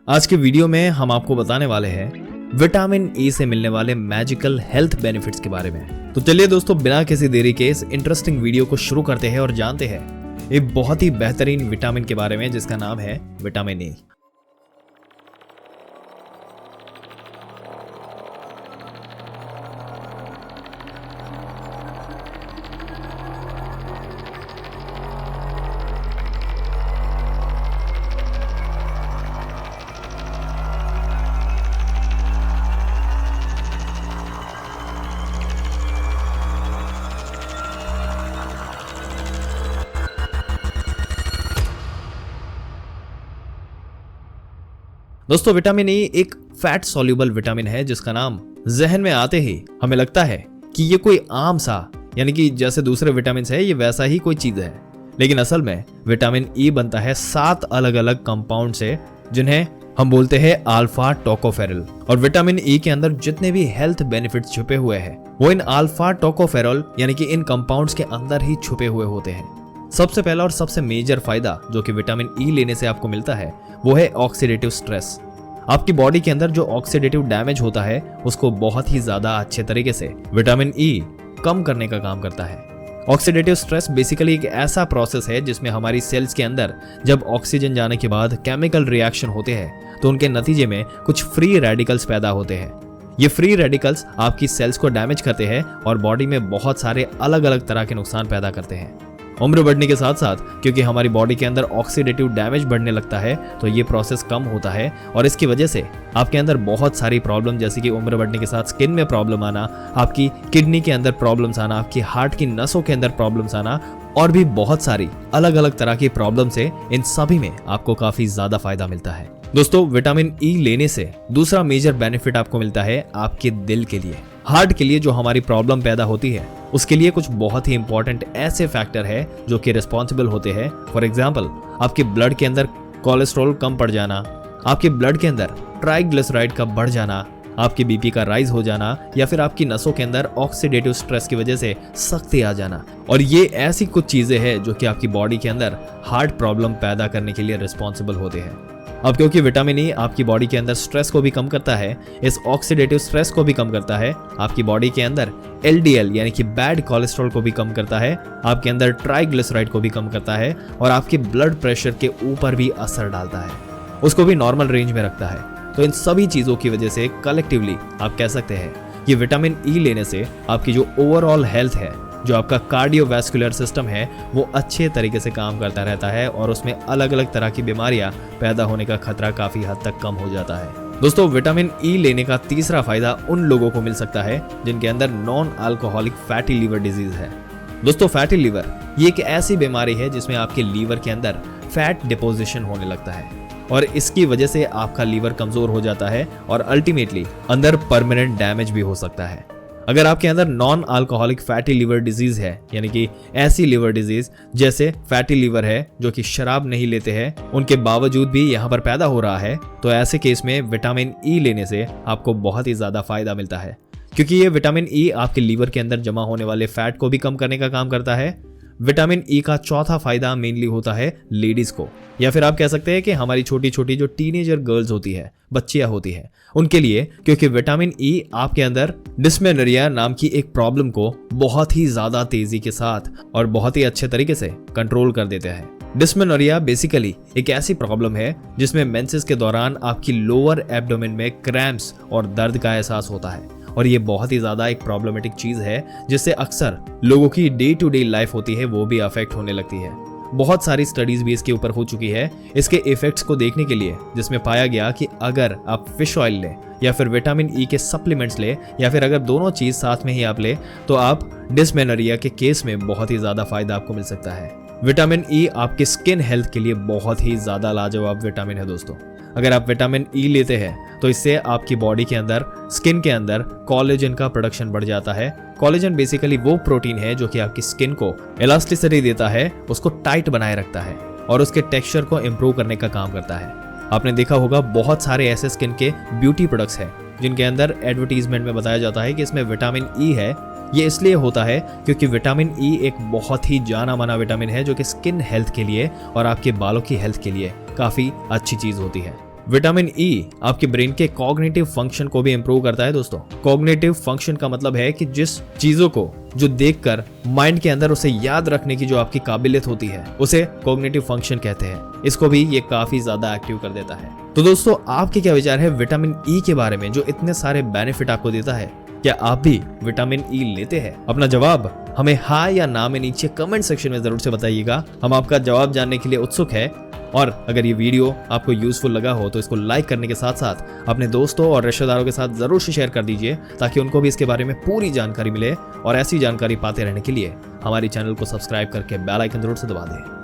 आज के वीडियो में हम आपको बताने वाले हैं विटामिन ई से मिलने वाले मैजिकल हेल्थ बेनिफिट्स के बारे में। तो चलिए दोस्तों, बिना किसी देरी के इस इंटरेस्टिंग वीडियो को शुरू करते हैं और जानते हैं एक बहुत ही बेहतरीन विटामिन के बारे में जिसका नाम है विटामिन ई। दोस्तों, विटामिन ई एक फैट सॉल्युबल विटामिन है जिसका नाम जहन में आते ही हमें लगता है कि ये कोई आम सा, यानी कि जैसे दूसरे विटामिन है ये वैसा ही कोई चीज है। लेकिन असल में विटामिन ई बनता है 7 अलग अलग कंपाउंड से, जिन्हें हम बोलते हैं अल्फा टोकोफेरॉल। और विटामिन ई के अंदर जितने भी हेल्थ बेनिफिट्स छुपे हुए हैं वो इन अल्फा टोकोफेरॉल यानी कि इन कंपाउंड्स के अंदर ही छुपे हुए होते हैं। सबसे पहला और सबसे मेजर फायदा जो कि विटामिन ई लेने से आपको मिलता है वो है ऑक्सीडेटिव स्ट्रेस। आपकी बॉडी के अंदर जो ऑक्सीडेटिव डैमेज होता है उसको बहुत ही ज्यादा अच्छे तरीके से विटामिन ई कम करने का काम करता है। ऑक्सीडेटिव स्ट्रेस बेसिकली एक ऐसा प्रोसेस है जिसमें हमारी सेल्स के अंदर जब ऑक्सीजन जाने के बाद केमिकल रिएक्शन होते हैं तो उनके नतीजे में कुछ फ्री रेडिकल्स पैदा होते हैं। ये फ्री रेडिकल्स आपकी सेल्स को डैमेज करते हैं और बॉडी में बहुत सारे अलग अलग तरह के नुकसान पैदा करते हैं। उम्र बढ़ने के साथ साथ क्योंकि हमारी बॉडी के अंदर ऑक्सीडेटिव डैमेज बढ़ने लगता है तो ये प्रोसेस कम होता है और इसकी वजह से आपके अंदर बहुत सारी प्रॉब्लम, जैसे कि उम्र बढ़ने के साथ स्किन में प्रॉब्लम आना, आपकी किडनी के अंदर प्रॉब्लम्स आना, आपकी हार्ट की नसों के अंदर प्रॉब्लम्स आना और भी बहुत सारी अलग अलग तरह की प्रॉब्लम से इन सभी में आपको काफी ज्यादा फायदा मिलता है। दोस्तों, विटामिन ई लेने से दूसरा मेजर बेनिफिट आपको मिलता है आपके दिल के लिए। हार्ट के लिए जो हमारी प्रॉब्लम पैदा होती है उसके लिए कुछ बहुत ही इंपॉर्टेंट ऐसे फैक्टर है जो कि रिस्पॉन्सिबल होते हैं। फॉर एग्जाम्पल, आपके ब्लड के अंदर कोलेस्ट्रॉल कम पड़ जाना, आपके ब्लड के अंदर ट्राइग्लिसराइड का बढ़ जाना, आपकी बीपी का राइज हो जाना या फिर आपकी नसों के अंदर ऑक्सीडेटिव स्ट्रेस की वजह से सख्ती आ जाना। और ये ऐसी कुछ चीजें हैं जो कि आपकी बॉडी के अंदर हार्ट प्रॉब्लम पैदा करने के लिए रिस्पॉन्सिबल होते हैं। अब क्योंकि विटामिन ई आपकी बॉडी के अंदर स्ट्रेस को भी कम करता है, इस ऑक्सीडेटिव स्ट्रेस को भी कम करता है, आपकी बॉडी के अंदर एलडीएल यानी कि बैड कोलेस्ट्रॉल को भी कम करता है, आपके अंदर ट्राइग्लिसराइड को भी कम करता है और आपके ब्लड प्रेशर के ऊपर भी असर डालता है, उसको भी नॉर्मल रेंज में रखता है। तो इन सभी चीजों की वजह से कलेक्टिवली आप कह सकते हैं कि विटामिन ई लेने से आपकी जो ओवरऑल हेल्थ है, जो आपका कार्डियोवैस्कुलर सिस्टम है, वो अच्छे तरीके से काम करता रहता है और उसमें अलग अलग तरह की बीमारियां पैदा होने का खतरा काफी हद तक कम हो जाता है। दोस्तों, विटामिन ई लेने का तीसरा फायदा उन लोगों को मिल सकता है जिनके अंदर non alcoholic fatty liver disease है। दोस्तों, फैटी लीवर ये एक ऐसी बीमारी है जिसमें आपके लीवर के अंदर फैट डिपोजिशन होने लगता है और इसकी वजह से आपका लीवर कमजोर हो जाता है और अल्टीमेटली अंदर परमानेंट डैमेज भी हो सकता है। अगर आपके अंदर non alcoholic fatty liver disease है, यानी कि ऐसी लीवर डिजीज जैसे फैटी लीवर है जो कि शराब नहीं लेते हैं उनके बावजूद भी यहाँ पर पैदा हो रहा है, तो ऐसे केस में विटामिन ई लेने से आपको बहुत ही ज्यादा फायदा मिलता है, क्योंकि ये विटामिन ई आपके लीवर के अंदर जमा होने वाले फैट को भी कम करने का काम करता है। विटामिन ई का चौथा फायदा मेनली होता है लेडीज को, या फिर आप कह सकते हैं कि हमारी छोटी छोटी जो टीनेजर गर्ल्स होती है, बच्चियां होती है, उनके लिए, क्योंकि विटामिन ई आपके अंदर डिस्मेनोरिया नाम की एक प्रॉब्लम को बहुत ही ज्यादा तेजी के साथ और बहुत ही अच्छे तरीके से कंट्रोल कर देते हैं। डिस्मेनोरिया बेसिकली एक ऐसी प्रॉब्लम है जिसमें मेंसेस के दौरान आपकी लोअर एब्डोमेन में क्रैम्प्स और दर्द का एहसास होता है और ये बहुत ही ज्यादा एक प्रॉब्लमेटिक चीज है जिससे अक्सर लोगों की डे टू डे लाइफ होती है वो भी अफेक्ट होने लगती है। बहुत सारी स्टडीज भी इसके ऊपर हो चुकी है इसके इफेक्ट्स को देखने के लिए, जिसमें पाया गया कि अगर आप फिश ऑयल ले या फिर विटामिन ई के सप्लीमेंट्स ले या फिर अगर दोनों चीज साथ में ही आप ले तो आप डिस्मेनोरिया के केस में बहुत ही ज्यादा फायदा आपको मिल सकता है। विटामिन ई आपके स्किन हेल्थ के लिए बहुत ही ज्यादा लाजवाब विटामिन है। दोस्तों, अगर आप विटामिन ई लेते हैं तो इससे आपकी बॉडी के अंदर, स्किन के अंदर कोलेजन का प्रोडक्शन बढ़ जाता है। कोलेजन बेसिकली वो प्रोटीन है जो कि आपकी स्किन को इलास्टिसिटी देता है, उसको टाइट बनाए रखता है और उसके टेक्सचर को इंप्रूव करने का काम करता है। आपने देखा होगा बहुत सारे ऐसे स्किन के ब्यूटी प्रोडक्ट्स हैं जिनके अंदर एडवर्टीजमेंट में बताया जाता है कि इसमें विटामिन ई है। ये इसलिए होता है क्योंकि विटामिन ई एक बहुत ही जाना माना विटामिन है जो कि स्किन हेल्थ के लिए और आपके बालों की हेल्थ के लिए काफी अच्छी चीज होती है। विटामिन ई आपके ब्रेन के कॉग्निटिव फंक्शन को भी इंप्रूव करता है दोस्तों। कॉग्निटिव फंक्शन का मतलब है कि जिस चीजों को जो देखकर माइंड के अंदर उसे याद रखने की जो आपकी काबिलियत होती है उसे कॉग्निटिव फंक्शन कहते हैं। इसको भी ये काफी ज्यादा एक्टिव कर देता है। तो दोस्तों आपके क्या विचार है विटामिन ई के बारे में जो इतने सारे बेनिफिट आपको देता है? क्या आप भी विटामिन ई लेते हैं? अपना जवाब हमें हाँ या ना में नीचे कमेंट सेक्शन में जरूर से बताइएगा। हम आपका जवाब जानने के लिए उत्सुक है। और अगर ये वीडियो आपको यूजफुल लगा हो तो इसको लाइक करने के साथ साथ अपने दोस्तों और रिश्तेदारों के साथ जरूर से शेयर कर दीजिए ताकि उनको भी इसके बारे में पूरी जानकारी मिले। और ऐसी जानकारी पाते रहने के लिए हमारी चैनल को सब्सक्राइब करके बेल आइकन जरूर से दबा दें।